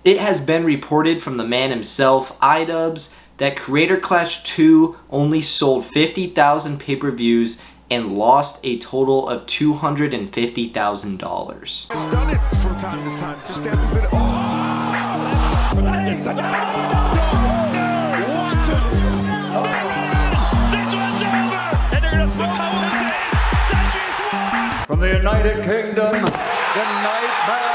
It has been reported from the man himself, iDubbbz, that Creator Clash 2 only sold 50,000 pay-per-views and lost a total of $250,000. It's done it from time to time. Just a bit of... From the United Kingdom, the Nightmare.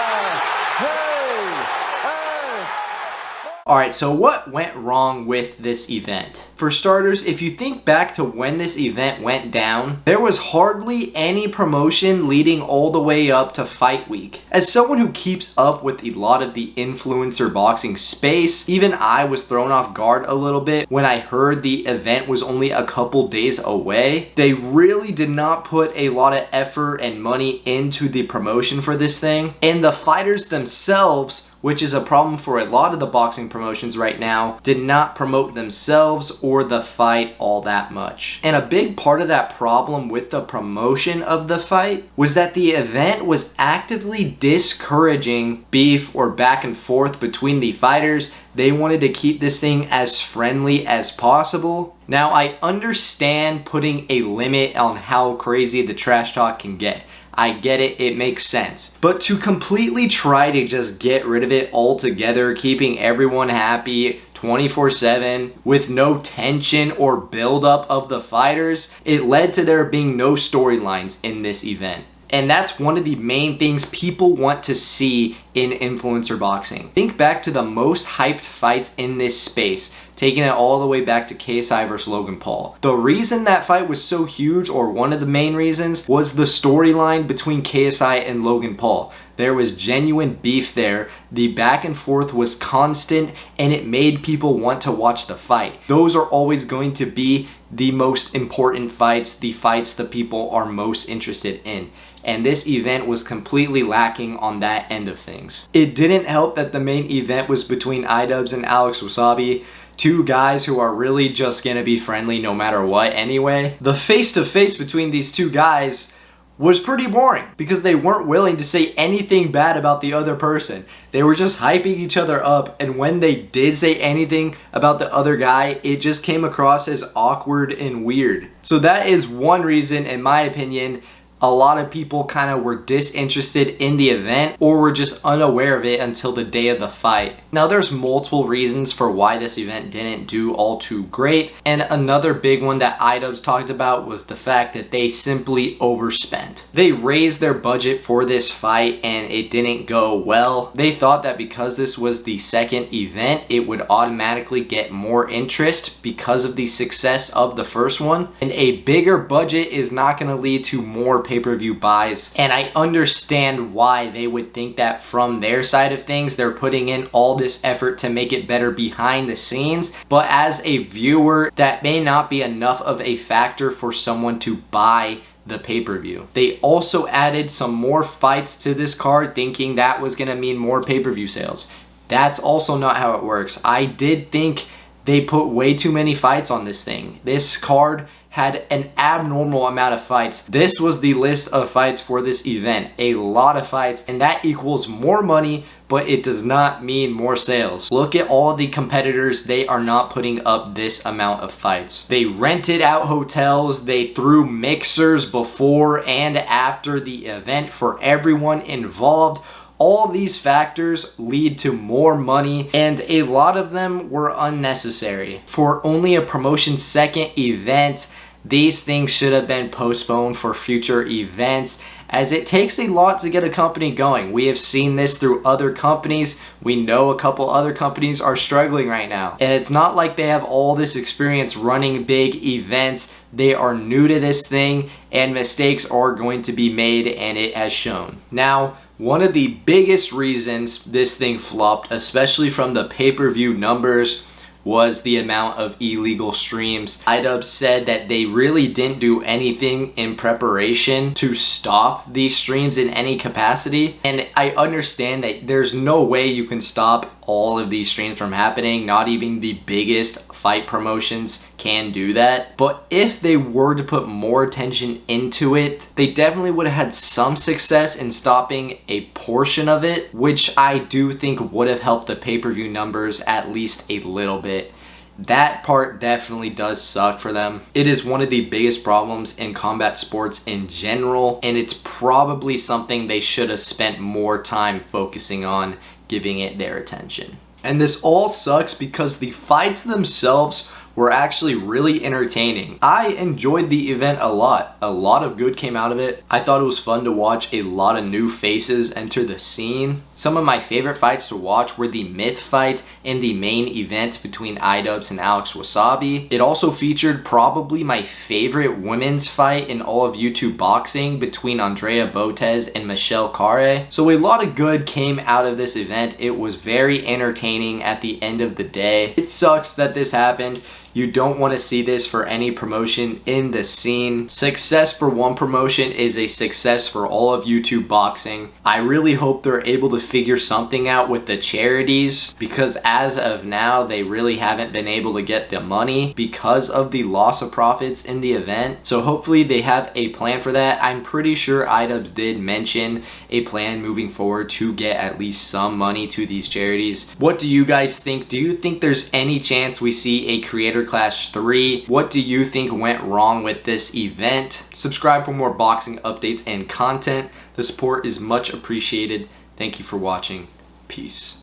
Alright, so what went wrong with this event? For starters, if you think back to when this event went down, there was hardly any promotion leading all the way up to Fight Week. As someone who keeps up with a lot of the influencer boxing space, even I was thrown off guard a little bit when I heard the event was only a couple days away. They really did not put a lot of effort and money into the promotion for this thing, and the fighters themselves, which is a problem for a lot of the boxing promotions right now, did not promote themselves or the fight all that much. And a big part of that problem with the promotion of the fight was that the event was actively discouraging beef or back and forth between the fighters. They wanted to keep this thing as friendly as possible. Now, I understand putting a limit on how crazy the trash talk can get. I get it, it makes sense. But to completely try to just get rid of it altogether, keeping everyone happy 24/7 with no tension or buildup of the fighters, it led to there being no storylines in this event. And that's one of the main things people want to see in influencer boxing. Think back to the most hyped fights in this space, taking it all the way back to KSI versus Logan Paul. The reason that fight was so huge, or one of the main reasons, was the storyline between KSI and Logan Paul. There was genuine beef there, the back and forth was constant, and it made people want to watch the fight. Those are always going to be the most important fights, the fights the people are most interested in. And this event was completely lacking on that end of things. It didn't help that the main event was between iDubbbz and Alex Wassabi, two guys who are really just gonna be friendly no matter what anyway. The face-to-face between these two guys was pretty boring because they weren't willing to say anything bad about the other person. They were just hyping each other up, and when they did say anything about the other guy, it just came across as awkward and weird. So that is one reason, in my opinion, a lot of people kind of were disinterested in the event or were just unaware of it until the day of the fight. Now, there's multiple reasons for why this event didn't do all too great, and another big one that iDubbbz talked about was the fact that they simply overspent. They raised their budget for this fight and it didn't go well. They thought that because this was the second event, it would automatically get more interest because of the success of the first one, and a bigger budget is not going to lead to more pay-per-view buys. And I understand why they would think that from their side of things. They're putting in all this effort to make it better behind the scenes, but as a viewer, that may not be enough of a factor for someone to buy the pay-per-view. They also added some more fights to this card, thinking that was going to mean more pay-per-view sales. That's also not how it works. I did think they put way too many fights on this thing. This card had an abnormal amount of fights. This was the list of fights for this event. A lot of fights, and that equals more money, but it does not mean more sales. Look at all of the competitors. They are not putting up this amount of fights. They rented out hotels. They threw mixers before and after the event for everyone involved. All these factors lead to more money, and a lot of them were unnecessary. For only a promotion second event, these things should have been postponed for future events, as it takes a lot to get a company going. We have seen this through other companies. We know a couple other companies are struggling right now. And it's not like they have all this experience running big events. They are new to this thing, and mistakes are going to be made, and it has shown. Now, one of the biggest reasons this thing flopped, especially from the pay-per-view numbers, was the amount of illegal streams. iDubbbz said that they really didn't do anything in preparation to stop these streams in any capacity. And I understand that there's no way you can stop all of these streams from happening. Not even the biggest fight promotions can do that. But if they were to put more attention into it, they definitely would have had some success in stopping a portion of it, which I do think would have helped the pay-per-view numbers at least a little bit. That part definitely does suck for them. It is one of the biggest problems in combat sports in general, and it's probably something they should have spent more time focusing on, giving it their attention. And this all sucks because the fights themselves were actually really entertaining. I enjoyed the event a lot. A lot of good came out of it. I thought it was fun to watch a lot of new faces enter the scene. Some of my favorite fights to watch were the Myth fight in the main event between iDubbbz and Alex Wassabi. It also featured probably my favorite women's fight in all of YouTube boxing between Andrea Botez and Michelle Khare. So a lot of good came out of this event. It was very entertaining at the end of the day. It sucks that this happened. You don't want to see this for any promotion in the scene. Success for one promotion is a success for all of YouTube boxing. I really hope they're able to figure something out with the charities, because as of now, they really haven't been able to get the money because of the loss of profits in the event. So hopefully they have a plan for that. I'm pretty sure iDubbbz did mention a plan moving forward to get at least some money to these charities. What do you guys think? Do you think there's any chance we see a Creator Clash 3? What do you think went wrong with this event? Subscribe for more boxing updates and content. The support is much appreciated. Thank you for watching. Peace.